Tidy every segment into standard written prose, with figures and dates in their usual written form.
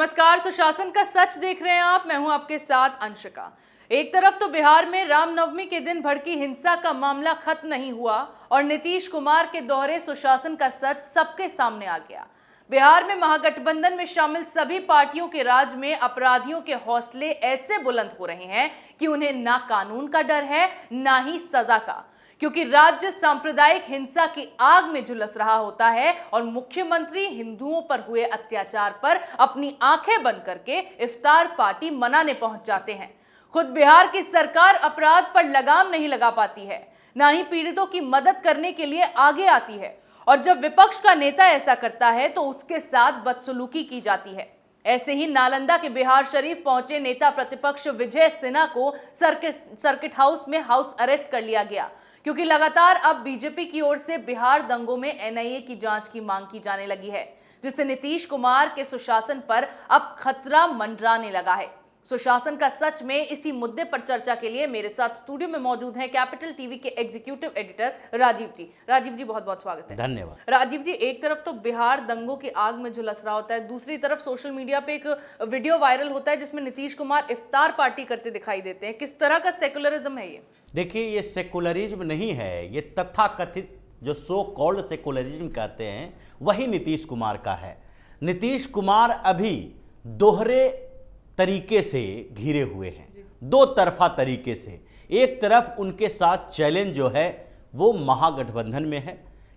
नमस्कार, सुशासन का सच देख रहे हैं आप। मैं हूं आपके साथ अंशिका। एक तरफ तो बिहार में रामनवमी के दिन भड़की हिंसा का मामला खत्म नहीं हुआ और नीतीश कुमार के दोहरे सुशासन का सच सबके सामने आ गया। बिहार में महागठबंधन में शामिल सभी पार्टियों के राज में अपराधियों के हौसले ऐसे बुलंद हो रहे हैं कि उन्हें ना कानून का डर है ना ही सजा का, क्योंकि राज्य सांप्रदायिक हिंसा की आग में झुलस रहा होता है और मुख्यमंत्री हिंदुओं पर हुए अत्याचार पर अपनी आंखें बंद करके इफ्तार पार्टी मनाने पहुंच जाते हैं। खुद बिहार की सरकार अपराध पर लगाम नहीं लगा पाती है, ना ही पीड़ितों की मदद करने के लिए आगे आती है, और जब विपक्ष का नेता ऐसा करता है तो उसके साथ बदसलूकी की जाती है। ऐसे ही नालंदा के बिहार शरीफ पहुंचे नेता प्रतिपक्ष विजय सिन्हा को सर्किट हाउस में हाउस अरेस्ट कर लिया गया, क्योंकि लगातार अब बीजेपी की ओर से बिहार दंगों में एनआईए की जांच की मांग की जाने लगी है, जिससे नीतीश कुमार के सुशासन पर अब खतरा मंडराने लगा है। सुशासन का सच में इसी मुद्दे पर चर्चा के लिए मेरे साथ स्टूडियो में मौजूद हैं कैपिटल टीवी के एग्जीक्यूटिव एडिटर राजीव जी। राजीव जी, बहुत बहुत स्वागत है। धन्यवाद। राजीव जी, एक तरफ तो बिहार दंगों की आग में झुलस रहा होता है, दूसरी तरफ सोशल मीडिया पे एक वीडियो वायरल होता है जिसमें नीतीश कुमार इफ्तार पार्टी करते दिखाई देते हैं। किस तरह का सेकुलरिज्म है ये? देखिए, ये सेकुलरिज्म नहीं है, ये तथाकथित जो सो कॉल्ड सेकुलरिज्म कहते हैं वही नीतीश कुमार का है। नीतीश कुमार अभी दोहरे तरीके से घिरे हुए हैं, दो तरफा तरीके से। एक तरफ उनके साथ चैलेंज जो है वो महागठबंधन में है,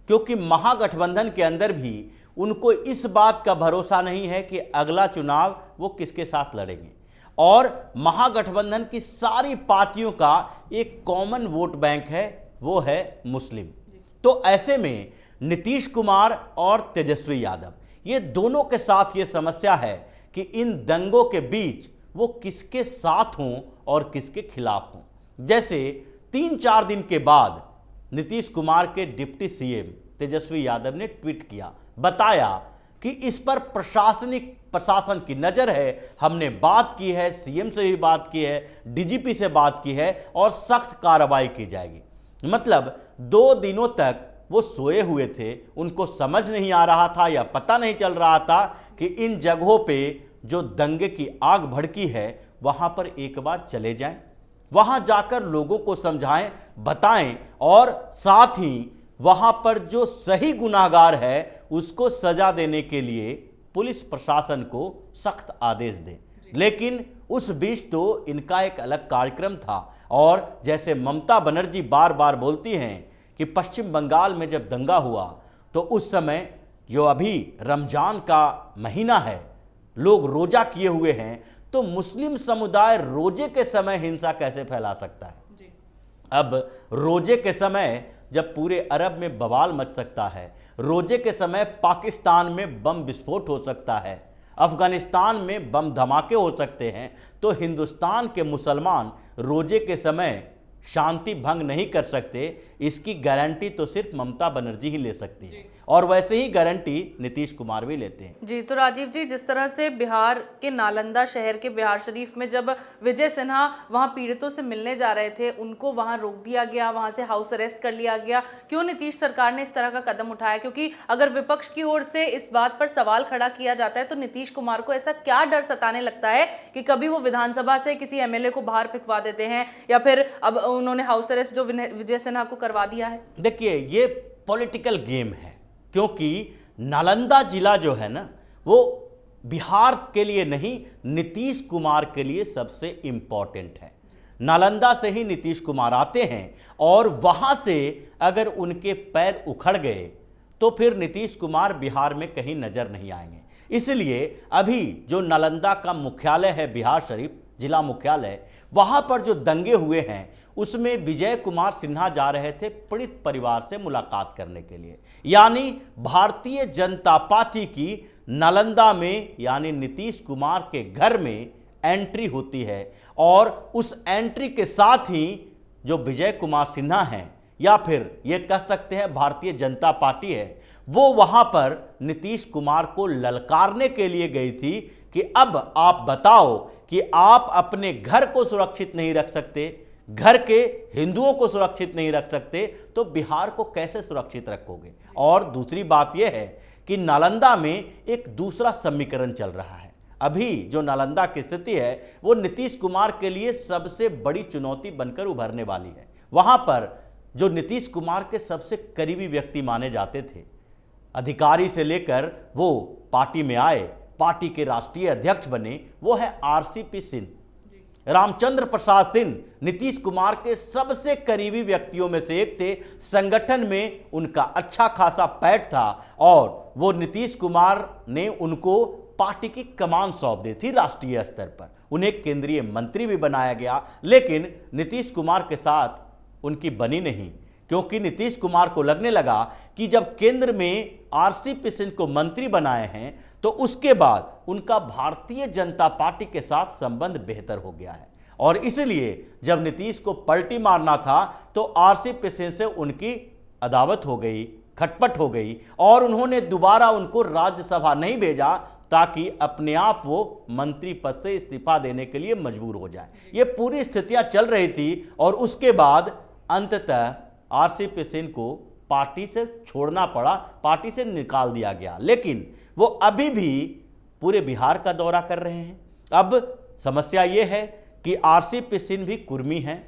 क्योंकि महागठबंधन के अंदर भी उनको इस बात का भरोसा नहीं है कि अगला चुनाव वो किसके साथ लड़ेंगे, और महागठबंधन की सारी पार्टियों का एक कॉमन वोट बैंक है, वो है मुस्लिम। तो ऐसे में नीतीश कुमार और तेजस्वी यादव, ये दोनों के साथ ये समस्या है कि इन दंगों के बीच वो किसके साथ हों और किसके खिलाफ हों। जैसे 3-4 दिन के बाद नीतीश कुमार के डिप्टी सीएम तेजस्वी यादव ने ट्वीट किया, बताया कि इस पर प्रशासन की नज़र है, हमने बात की है, सीएम से भी बात की है, डीजीपी से बात की है और सख्त कार्रवाई की जाएगी। मतलब 2 दिनों तक वो सोए हुए थे, उनको समझ नहीं आ रहा था या पता नहीं चल रहा था कि इन जगहों पे जो दंगे की आग भड़की है वहाँ पर एक बार चले जाएं, वहाँ जाकर लोगों को समझाएं, बताएं, और साथ ही वहाँ पर जो सही गुनाहगार है उसको सजा देने के लिए पुलिस प्रशासन को सख्त आदेश दें। लेकिन उस बीच तो इनका एक अलग कार्यक्रम था, और जैसे ममता बनर्जी बार बार बोलती हैं कि पश्चिम बंगाल में जब दंगा हुआ तो उस समय जो अभी रमजान का महीना है, लोग रोजा किए हुए हैं, तो मुस्लिम समुदाय रोजे के समय हिंसा कैसे फैला सकता है जी? अब रोजे के समय जब पूरे अरब में बवाल मच सकता है, रोजे के समय पाकिस्तान में बम विस्फोट हो सकता है, अफगानिस्तान में बम धमाके हो सकते हैं, तो हिंदुस्तान के मुसलमान रोजे के समय शांति भंग नहीं कर सकते, इसकी गारंटी तो सिर्फ ममता बनर्जी ही ले सकती है, और वैसे ही गारंटी नीतीश कुमार भी लेते हैं जी। तो राजीव जी, जिस तरह से बिहार के नालंदा शहर के बिहार शरीफ में जब विजय सिन्हा वहां पीड़ितों से मिलने जा रहे थे, उनको वहां रोक दिया गया, वहां से हाउस अरेस्ट कर लिया गया, क्यों नीतीश सरकार ने इस तरह का कदम उठाया? क्योंकि अगर विपक्ष की ओर से इस बात पर सवाल खड़ा किया जाता है तो नीतीश कुमार को ऐसा क्या डर सताने लगता है कि कभी वो विधानसभा से किसी एमएलए को बाहर फिकवा देते हैं, या फिर अब उन्होंने हाउस अरेस्ट जो विजय सिन्हा को करवा दिया है? देखिए, ये पॉलिटिकल गेम है, क्योंकि नालंदा जिला जो है ना, वो बिहार के लिए नहीं, नीतीश कुमार के लिए सबसे इंपॉर्टेंट है। नालंदा से ही नीतीश कुमार आते हैं, और वहां से अगर उनके पैर उखड़ गए तो फिर नीतीश कुमार बिहार में कहीं नजर नहीं आएंगे। इसलिए अभी जो नालंदा का मुख्यालय है, बिहार शरीफ जिला मुख्यालय, वहां पर जो दंगे हुए हैं उसमें विजय कुमार सिन्हा जा रहे थे पीड़ित परिवार से मुलाकात करने के लिए। यानी भारतीय जनता पार्टी की नालंदा में, यानी नीतीश कुमार के घर में एंट्री होती है, और उस एंट्री के साथ ही जो विजय कुमार सिन्हा हैं, या फिर ये कह सकते हैं भारतीय जनता पार्टी है, वो वहां पर नीतीश कुमार को ललकारने के लिए गई थी कि अब आप बताओ कि आप अपने घर को सुरक्षित नहीं रख सकते, घर के हिंदुओं को सुरक्षित नहीं रख सकते, तो बिहार को कैसे सुरक्षित रखोगे? और दूसरी बात यह है कि नालंदा में एक दूसरा समीकरण चल रहा है। अभी जो नालंदा की स्थिति है वो नीतीश कुमार के लिए सबसे बड़ी चुनौती बनकर उभरने वाली है। वहां पर जो नीतीश कुमार के सबसे करीबी व्यक्ति माने जाते थे, अधिकारी से लेकर वो पार्टी में आए, पार्टी के राष्ट्रीय अध्यक्ष बने, वो है आरसीपी सिंह। रामचंद्र प्रसाद सिंह नीतीश कुमार के सबसे करीबी व्यक्तियों में से एक थे। संगठन में उनका अच्छा खासा पैठ था और वो नीतीश कुमार ने उनको पार्टी की कमान सौंप दी थी राष्ट्रीय स्तर पर। उन्हें केंद्रीय मंत्री भी बनाया गया, लेकिन नीतीश कुमार के साथ उनकी बनी नहीं, क्योंकि नीतीश कुमार को लगने लगा कि जब केंद्र में आरसीपी सिंह को मंत्री बनाए हैं तो उसके बाद उनका भारतीय जनता पार्टी के साथ संबंध बेहतर हो गया है, और इसलिए जब नीतीश को पलटी मारना था तो आरसीपी सिंह से उनकी अदावत हो गई, खटपट हो गई, और उन्होंने दोबारा उनको राज्यसभा नहीं भेजा ताकि अपने आप वो मंत्री पद से इस्तीफा देने के लिए मजबूर हो जाए। ये पूरी स्थितियां चल रही थी और उसके बाद अंततः आरसीपी सिंह को पार्टी से छोड़ना पड़ा, पार्टी से निकाल दिया गया। लेकिन वो अभी भी पूरे बिहार का दौरा कर रहे हैं। अब समस्या ये है कि आरसीपी सिंह भी कुर्मी हैं,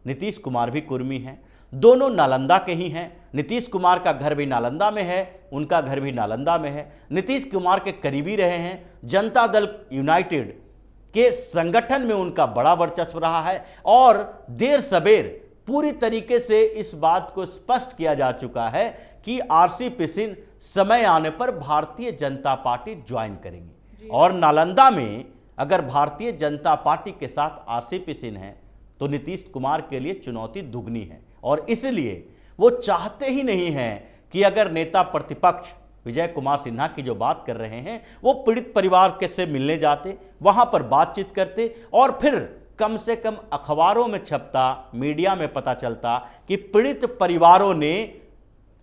नीतीश कुमार भी कुर्मी हैं, दोनों नालंदा के ही हैं। नीतीश कुमार का घर भी नालंदा में है, उनका घर भी नालंदा में है। नीतीश कुमार के करीबी रहे हैं, जनता दल यूनाइटेड के संगठन में उनका बड़ा वर्चस्व रहा है, और देर सबेर पूरी तरीके से इस बात को स्पष्ट किया जा चुका है कि आरसीपी सिंह समय आने पर भारतीय जनता पार्टी ज्वाइन करेंगे। और नालंदा में अगर भारतीय जनता पार्टी के साथ आरसीपी सिंह हैं तो नीतीश कुमार के लिए चुनौती दुगनी है, और इसलिए वो चाहते ही नहीं हैं कि अगर नेता प्रतिपक्ष विजय कुमार सिन्हा की जो बात कर रहे हैं वो पीड़ित परिवार के से मिलने जाते, वहां पर बातचीत करते, और फिर कम से कम अखबारों में छपता, मीडिया में पता चलता कि पीड़ित परिवारों ने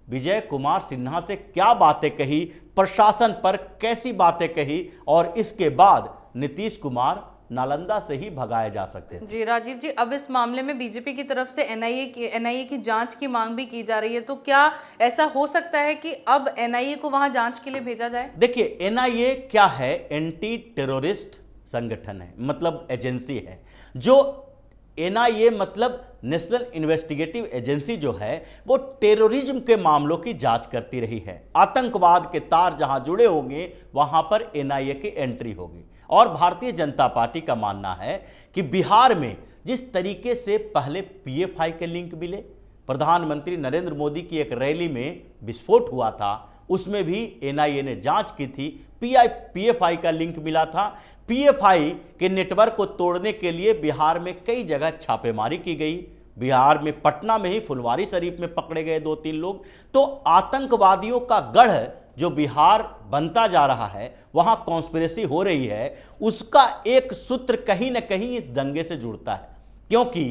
विजय कुमार सिन्हा से क्या बातें कही, प्रशासन पर कैसी बातें कही, और इसके बाद नीतीश कुमार नालंदा से ही भगाए जा सकते थे। जी राजीव जी, अब इस मामले में बीजेपी की तरफ से एनआईए की जांच की मांग भी की जा रही है, तो क्या ऐसा हो सकता है कि अब एनआईए को वहां जांच के लिए भेजा जाए? देखिए, एनआईए क्या है? एंटी टेररिस्ट संगठन है, मतलब एजेंसी है। जो एनआईए मतलब नेशनल इन्वेस्टिगेटिव एजेंसी जो है वो टेररिज्म के मामलों की जांच करती रही है। आतंकवाद के तार जहां जुड़े होंगे वहां पर एनआईए की एंट्री होगी। और भारतीय जनता पार्टी का मानना है कि बिहार में जिस तरीके से पहले पीएफआई के लिंक मिले, प्रधानमंत्री नरेंद्र मोदी की एक रैली में विस्फोट हुआ था, उसमें भी एनआईए ने जांच की थी, पीएफआई का लिंक मिला था। पीएफआई के नेटवर्क को तोड़ने के लिए बिहार में कई जगह छापेमारी की गई। बिहार में पटना में ही फुलवारी शरीफ में पकड़े गए 2-3 लोग। तो आतंकवादियों का गढ़ जो बिहार बनता जा रहा है, वहां कॉन्स्पिरेसी हो रही है, उसका एक सूत्र कहीं ना कहीं इस दंगे से जुड़ता है। क्योंकि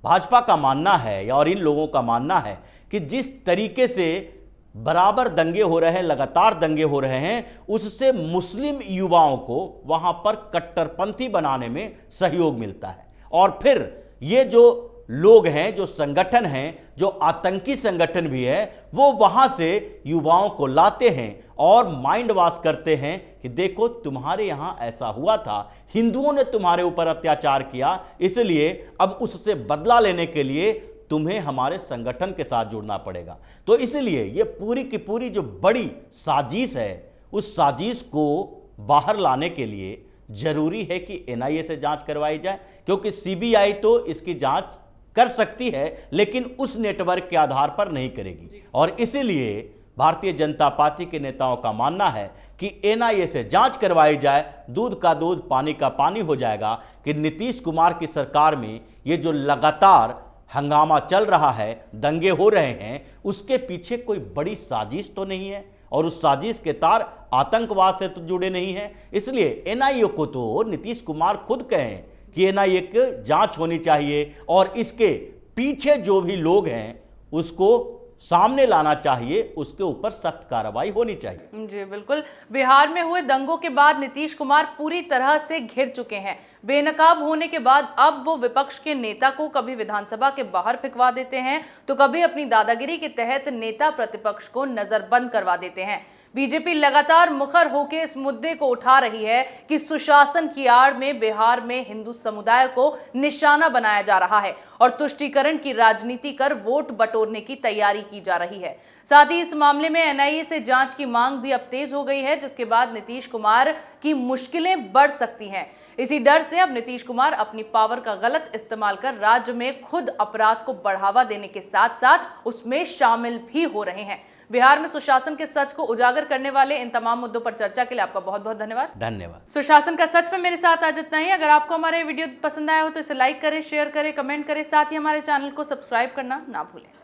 भाजपा का मानना है और इन लोगों का मानना है कि जिस तरीके से बराबर दंगे हो रहे हैं, लगातार दंगे हो रहे हैं, उससे मुस्लिम युवाओं को वहां पर कट्टरपंथी बनाने में सहयोग मिलता है। और फिर ये जो लोग हैं, जो संगठन हैं, जो आतंकी संगठन भी है, वो वहां से युवाओं को लाते हैं और माइंड वॉश करते हैं कि देखो तुम्हारे यहां ऐसा हुआ था, हिंदुओं ने तुम्हारे ऊपर अत्याचार किया, इसलिए अब उससे बदला लेने के लिए तुम्हें हमारे संगठन के साथ जुड़ना पड़ेगा। तो इसलिए ये पूरी की पूरी जो बड़ी साजिश है, उस साजिश को बाहर लाने के लिए जरूरी है कि एनआईए से जांच करवाई जाए, क्योंकि सीबीआई तो इसकी जांच कर सकती है लेकिन उस नेटवर्क के आधार पर नहीं करेगी। और इसीलिए भारतीय जनता पार्टी के नेताओं का मानना है कि एनआईए से जांच करवाई जाए, दूध का दूध पानी का पानी हो जाएगा कि नीतीश कुमार की सरकार में ये जो लगातार हंगामा चल रहा है, दंगे हो रहे हैं, उसके पीछे कोई बड़ी साजिश तो नहीं है, और उस साजिश के तार आतंकवाद से तो जुड़े नहीं हैं। इसलिए एनआईए को तो नीतीश कुमार खुद कहें कि एनआईए की जांच होनी चाहिए और इसके पीछे जो भी लोग हैं उसको सामने लाना चाहिए, उसके ऊपर सख्त कार्रवाई होनी चाहिए। जी बिल्कुल। बिहार में हुए दंगों के बाद नीतीश कुमार पूरी तरह से घिर चुके हैं। बेनकाब होने के बाद अब वो विपक्ष के नेता को कभी विधानसभा के बाहर फेंकवा देते हैं तो कभी अपनी दादागिरी के तहत नेता प्रतिपक्ष को नजरबंद करवा देते हैं। बीजेपी लगातार मुखर होकर इस मुद्दे को उठा रही है कि सुशासन की आड़ में बिहार में हिंदू समुदाय को निशाना बनाया जा रहा है और तुष्टीकरण की राजनीति कर वोट बटोरने की तैयारी की जा रही है। साथ ही इस मामले में एनआईए से जांच की मांग भी अब तेज हो गई है, जिसके बाद नीतीश कुमार की मुश्किलें बढ़ सकती हैं। इसी डर से अब नीतीश कुमार अपनी पावर का गलत इस्तेमाल कर राज्य में खुद अपराध को बढ़ावा देने के साथ साथ उसमें शामिल भी हो रहे हैं। बिहार में सुशासन के सच को उजागर करने वाले इन तमाम मुद्दों पर चर्चा के लिए आपका बहुत बहुत धन्यवाद। सुशासन का सच पे मेरे साथ आज इतना ही। अगर आपको हमारे वीडियो पसंद आया हो तो इसे लाइक करें, शेयर करें, कमेंट करें, साथ ही हमारे चैनल को सब्सक्राइब करना ना भूलें।